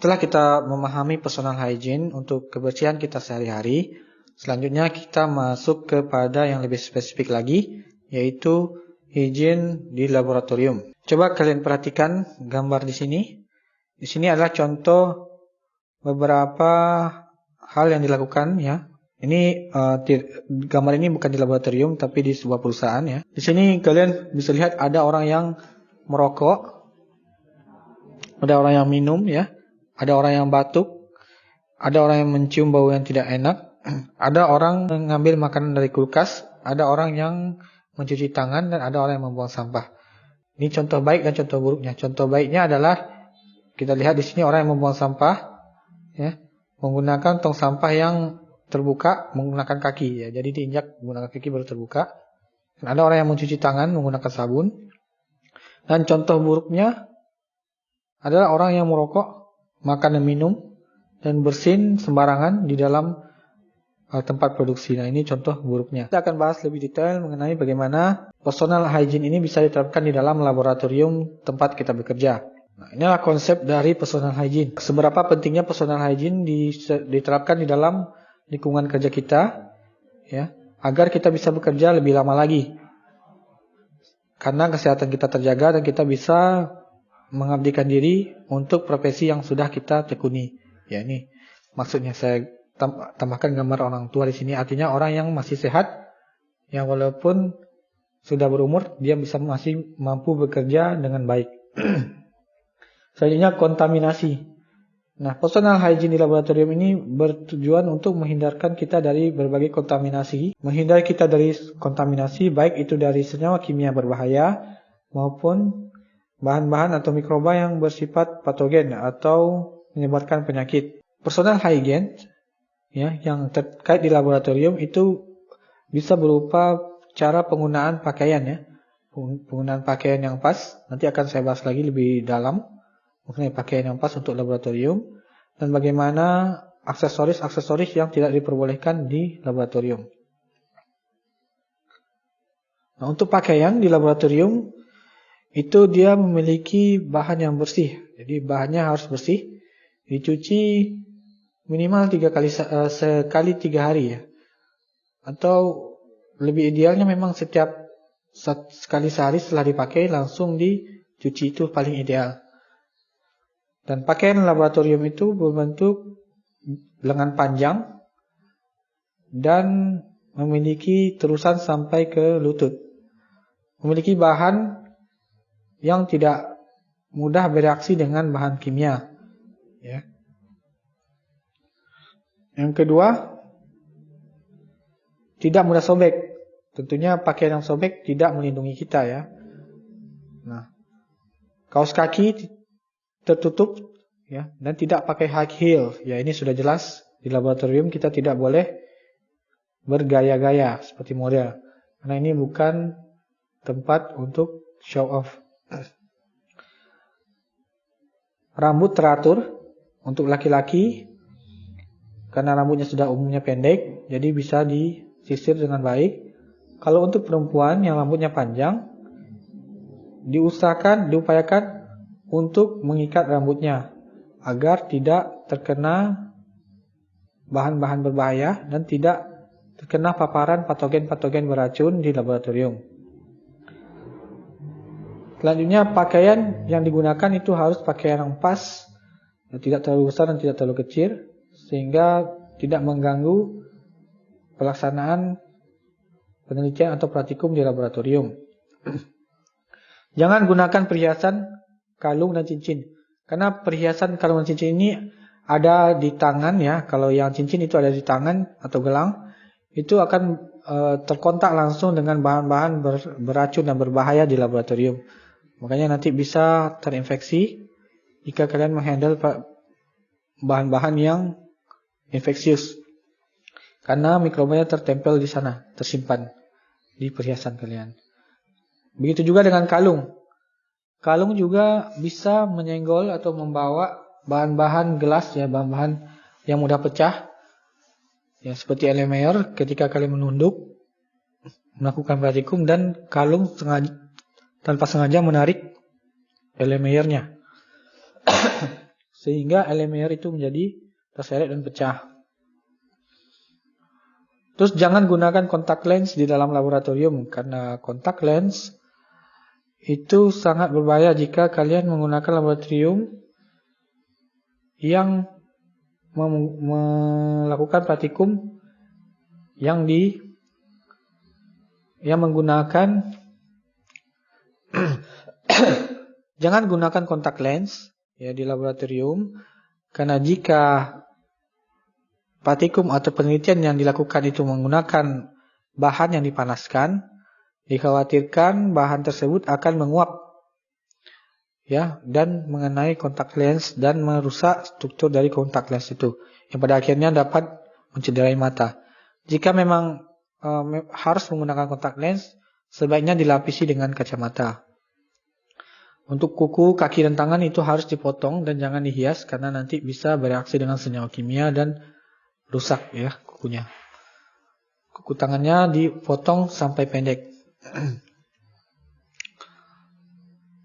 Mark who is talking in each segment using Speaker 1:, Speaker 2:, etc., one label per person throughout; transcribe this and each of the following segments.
Speaker 1: Setelah kita memahami personal hygiene untuk kebersihan kita sehari-hari, selanjutnya kita masuk kepada yang lebih spesifik lagi, yaitu hygiene di laboratorium. Coba kalian perhatikan gambar di sini. Di sini adalah contoh beberapa hal yang dilakukan ya. Ini gambar ini bukan di laboratorium tapi di sebuah perusahaan ya. Di sini kalian bisa lihat ada orang yang merokok, ada orang yang minum ya, ada orang yang batuk, ada orang yang mencium bau yang tidak enak, ada orang mengambil makanan dari kulkas, ada orang yang mencuci tangan, dan ada orang yang membuang sampah. Ini contoh baik dan contoh buruknya. Contoh baiknya adalah kita lihat di sini orang yang membuang sampah ya, menggunakan tong sampah yang terbuka menggunakan kaki ya. Jadi diinjak menggunakan kaki baru terbuka. Dan ada orang yang mencuci tangan menggunakan sabun. Dan contoh buruknya adalah orang yang merokok, makan dan minum, dan bersin sembarangan di dalam tempat produksi. Nah, ini contoh buruknya. Kita akan bahas lebih detail mengenai bagaimana personal hygiene ini bisa diterapkan di dalam laboratorium tempat kita bekerja. Nah, inilah konsep dari personal hygiene. Seberapa pentingnya personal hygiene diterapkan di dalam lingkungan kerja kita, ya, agar kita bisa bekerja lebih lama lagi. Karena kesehatan kita terjaga dan kita bisa mengabdikan diri untuk profesi yang sudah kita tekuni. Ya, ini maksudnya saya tambahkan gambar orang tua di sini. Artinya orang yang masih sehat, yang walaupun sudah berumur, dia masih mampu bekerja dengan baik. Selanjutnya kontaminasi. Nah, personal hygiene di laboratorium ini bertujuan untuk menghindarkan kita dari berbagai kontaminasi, menghindari kita dari kontaminasi baik itu dari senyawa kimia berbahaya maupun bahan-bahan atau mikroba yang bersifat patogen atau menyebabkan penyakit. Personal hygiene ya yang terkait di laboratorium itu bisa berupa cara penggunaan pakaian ya. Penggunaan pakaian yang pas, nanti akan saya bahas lagi lebih dalam mengenai pakaian yang pas untuk laboratorium, dan bagaimana aksesoris-aksesoris yang tidak diperbolehkan di laboratorium. Nah, untuk pakaian di laboratorium itu dia memiliki bahan yang bersih. Jadi bahannya harus bersih, dicuci minimal sekali 3 hari ya. Atau lebih idealnya memang setiap sekali sehari setelah dipakai langsung dicuci, itu paling ideal. Dan pakaian laboratorium itu berbentuk lengan panjang dan memiliki terusan sampai ke lutut. Memiliki bahan yang tidak mudah bereaksi dengan bahan kimia. Ya. Yang kedua, tidak mudah sobek. Tentunya pakaian yang sobek tidak melindungi kita ya. Nah, kaos kaki tertutup ya, dan tidak pakai high heel. Ya, ini sudah jelas di laboratorium kita tidak boleh bergaya-gaya seperti model. Karena ini bukan tempat untuk show off. Rambut teratur untuk laki-laki karena rambutnya sudah umumnya pendek, jadi bisa disisir dengan baik. Kalau untuk perempuan yang rambutnya panjang, diupayakan untuk mengikat rambutnya agar tidak terkena bahan-bahan berbahaya dan tidak terkena paparan patogen-patogen beracun di laboratorium. Selanjutnya, pakaian yang digunakan itu harus pakaian yang pas, tidak terlalu besar dan tidak terlalu kecil, sehingga tidak mengganggu pelaksanaan penelitian atau praktikum di laboratorium. Jangan gunakan perhiasan kalung dan cincin. Karena perhiasan kalung dan cincin ini ada di tangan ya. Kalau yang cincin itu ada di tangan atau gelang, itu akan terkontak langsung dengan bahan-bahan beracun dan berbahaya di laboratorium. Makanya nanti bisa terinfeksi jika kalian menghandle bahan-bahan yang infeksius. Karena mikrobanya tertempel di sana, tersimpan di perhiasan kalian. Begitu juga dengan kalung. Kalung juga bisa menyenggol atau membawa bahan-bahan gelas ya, bahan-bahan yang mudah pecah. Ya, seperti Erlenmeyer ketika kalian menunduk melakukan praktikum dan kalung tanpa sengaja menarik Erlenmeyernya. sehingga elemen air itu menjadi terseret dan pecah. Terus jangan gunakan kontak lens di dalam laboratorium, karena kontak lens itu sangat berbahaya jika kalian menggunakan laboratorium yang melakukan praktikum yang menggunakan jangan gunakan kontak lens ya di laboratorium, karena jika praktikum atau penelitian yang dilakukan itu menggunakan bahan yang dipanaskan, dikhawatirkan bahan tersebut akan menguap ya dan mengenai kontak lens dan merusak struktur dari kontak lens itu yang pada akhirnya dapat mencederai mata. Jika memang harus menggunakan kontak lens, sebaiknya dilapisi dengan kacamata. Untuk kuku, kaki dan tangan itu harus dipotong dan jangan dihias karena nanti bisa bereaksi dengan senyawa kimia dan rusak ya kukunya. Kuku tangannya dipotong sampai pendek.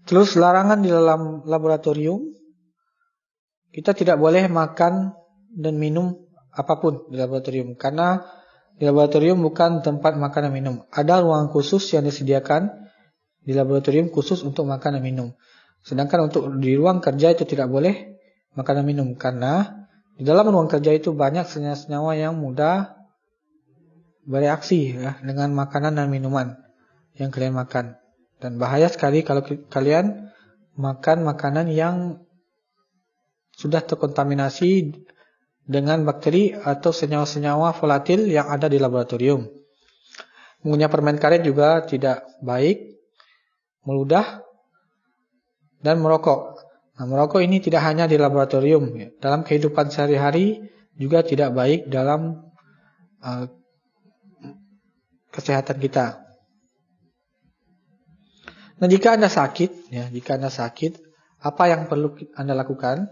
Speaker 1: Terus larangan di dalam laboratorium, kita tidak boleh makan dan minum apapun di laboratorium, karena di laboratorium bukan tempat makan dan minum. Ada ruang khusus yang disediakan di laboratorium khusus untuk makan dan minum. Sedangkan untuk di ruang kerja itu tidak boleh makan dan minum, karena di dalam ruang kerja itu banyak senyawa-senyawa yang mudah bereaksi ya, dengan makanan dan minuman yang kalian makan. Dan bahaya sekali kalau kalian makan makanan yang sudah terkontaminasi dengan bakteri atau senyawa-senyawa volatil yang ada di laboratorium. Mengunyah permen karet juga tidak baik, meludah, dan merokok. Nah, merokok ini tidak hanya di laboratorium, ya. Dalam kehidupan sehari-hari juga tidak baik dalam kesehatan kita. Nah, jika Anda sakit, apa yang perlu Anda lakukan?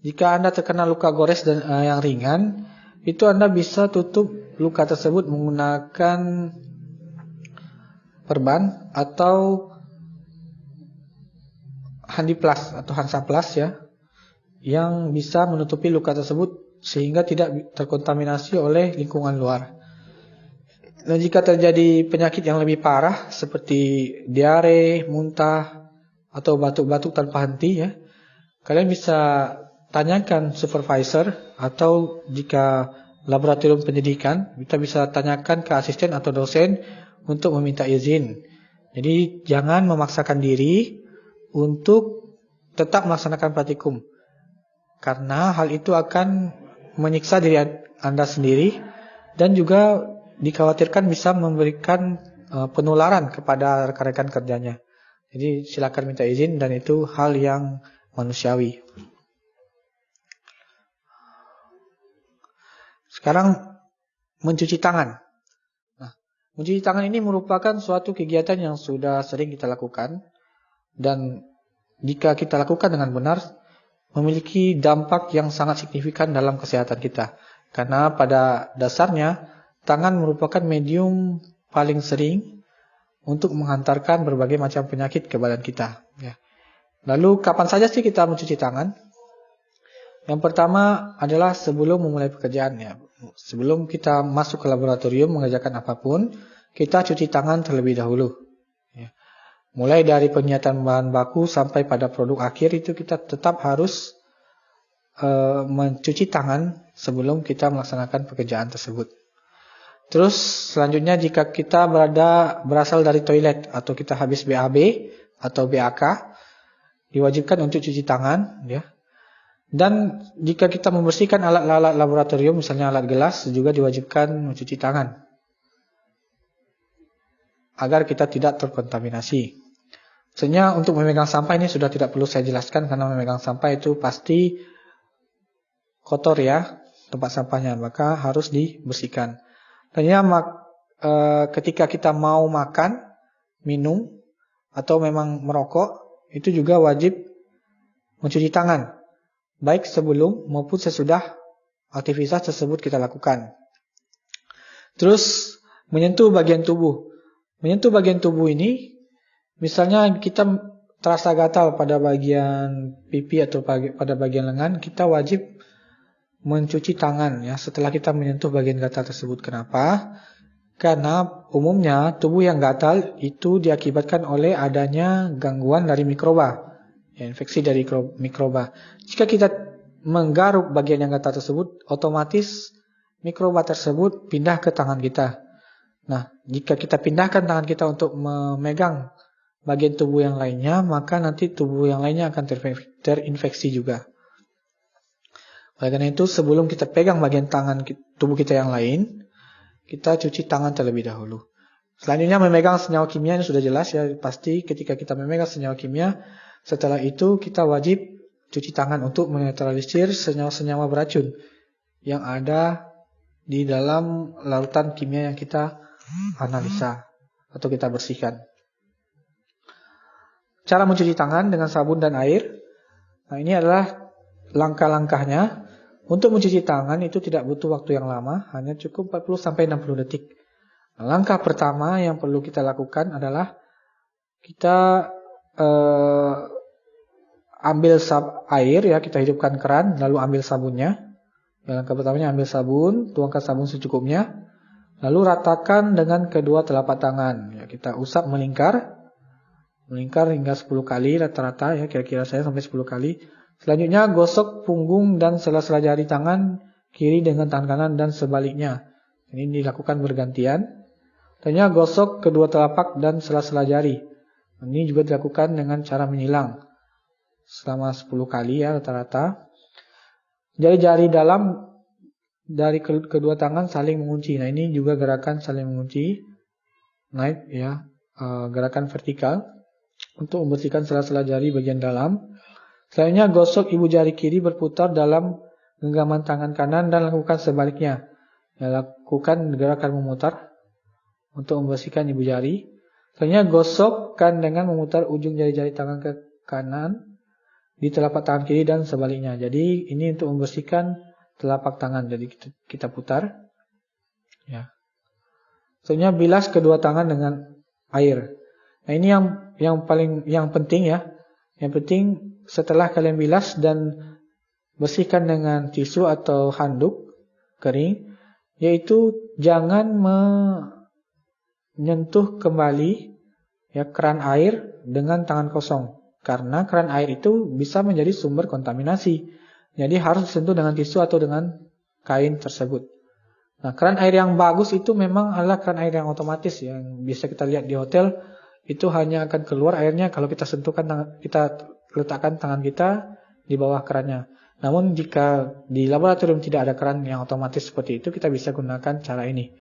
Speaker 1: Jika Anda terkena luka gores dan yang ringan, itu Anda bisa tutup luka tersebut menggunakan perban atau handiplas atau hansaplas ya, yang bisa menutupi luka tersebut sehingga tidak terkontaminasi oleh lingkungan luar. Dan jika terjadi penyakit yang lebih parah seperti diare, muntah, atau batuk-batuk tanpa henti ya, kalian bisa tanyakan supervisor, atau jika laboratorium pendidikan, kita bisa tanyakan ke asisten atau dosen untuk meminta izin. Jadi jangan memaksakan diri untuk tetap melaksanakan praktikum, karena hal itu akan menyiksa diri Anda sendiri dan juga dikhawatirkan bisa memberikan penularan kepada rekan-rekan kerjanya. Jadi silakan minta izin dan itu hal yang manusiawi. Sekarang mencuci tangan. Nah, mencuci tangan ini merupakan suatu kegiatan yang sudah sering kita lakukan. Dan jika kita lakukan dengan benar, memiliki dampak yang sangat signifikan dalam kesehatan kita. Karena pada dasarnya, tangan merupakan medium paling sering untuk menghantarkan berbagai macam penyakit ke badan kita. Ya. Lalu kapan saja sih kita mencuci tangan? Yang pertama adalah sebelum memulai pekerjaan. Ya. Sebelum kita masuk ke laboratorium mengerjakan apapun, kita cuci tangan terlebih dahulu. Ya. Mulai dari penyiapan bahan baku sampai pada produk akhir itu kita tetap harus mencuci tangan sebelum kita melaksanakan pekerjaan tersebut. Terus selanjutnya jika kita berasal dari toilet atau kita habis BAB atau BAK, diwajibkan untuk cuci tangan, ya. Dan jika kita membersihkan alat-alat laboratorium, misalnya alat gelas, juga diwajibkan mencuci tangan agar kita tidak terkontaminasi. Sebenarnya untuk memegang sampah ini sudah tidak perlu saya jelaskan, karena memegang sampah itu pasti kotor ya tempat sampahnya, maka harus dibersihkan. Dan ketika kita mau makan, minum, atau memang merokok, itu juga wajib mencuci tangan, baik sebelum maupun sesudah aktivitas tersebut kita lakukan. Terus menyentuh bagian tubuh. Menyentuh bagian tubuh ini, misalnya kita terasa gatal pada bagian pipi atau pada bagian lengan, kita wajib mencuci tangan ya setelah kita menyentuh bagian gatal tersebut. Kenapa? Karena umumnya tubuh yang gatal itu diakibatkan oleh adanya gangguan dari mikroba, ya, infeksi dari mikroba. Jika kita menggaruk bagian yang gatal tersebut, otomatis mikroba tersebut pindah ke tangan kita. Nah, jika kita pindahkan tangan kita untuk memegang bagian tubuh yang lainnya, maka nanti tubuh yang lainnya akan terinfeksi juga. Oleh karena itu, sebelum kita pegang bagian tangan tubuh kita yang lain, kita cuci tangan terlebih dahulu. Selanjutnya memegang senyawa kimia, ini sudah jelas ya, pasti ketika kita memegang senyawa kimia, setelah itu kita wajib cuci tangan untuk menetralisir senyawa-senyawa beracun yang ada di dalam larutan kimia yang kita analisa atau kita bersihkan. Cara mencuci tangan dengan sabun dan air. Nah, ini adalah langkah-langkahnya. Untuk mencuci tangan itu tidak butuh waktu yang lama, hanya cukup 40-60 detik. Nah, langkah pertama yang perlu kita lakukan adalah kita ambil air ya, kita hidupkan keran, lalu ambil sabunnya. Langkah pertamanya ambil sabun, tuangkan sabun secukupnya, lalu ratakan dengan kedua telapak tangan. Ya, kita usap melingkar hingga 10 kali rata-rata ya, kira-kira saya sampai 10 kali. Selanjutnya gosok punggung dan sela-sela jari tangan kiri dengan tangan kanan dan sebaliknya. Ini dilakukan bergantian. Selanjutnya gosok kedua telapak dan sela-sela jari. Ini juga dilakukan dengan cara menyilang selama 10 kali ya rata-rata. Jari-jari dalam dari kedua tangan saling mengunci. Nah, ini juga gerakan saling mengunci. Naik ya, gerakan vertikal untuk membersihkan sela-sela jari bagian dalam. Selanjutnya gosok ibu jari kiri berputar dalam genggaman tangan kanan dan lakukan sebaliknya. Ya, lakukan gerakan memutar untuk membersihkan ibu jari. Selanjutnya gosokkan dengan memutar ujung jari-jari tangan ke kanan di telapak tangan kiri dan sebaliknya. Jadi ini untuk membersihkan telapak tangan. Jadi kita putar. Ya. Selanjutnya bilas kedua tangan dengan air. Nah, ini yang penting ya. Yang penting setelah kalian bilas dan bersihkan dengan tisu atau handuk kering, yaitu jangan menyentuh kembali ya keran air dengan tangan kosong, karena keran air itu bisa menjadi sumber kontaminasi. Jadi harus disentuh dengan tisu atau dengan kain tersebut. Nah, keran air yang bagus itu memang adalah keran air yang otomatis yang bisa kita lihat di hotel. Itu hanya akan keluar airnya kalau kita sentuhkan kita letakkan tangan kita di bawah kerannya. Namun jika di laboratorium tidak ada keran yang otomatis seperti itu, kita bisa gunakan cara ini.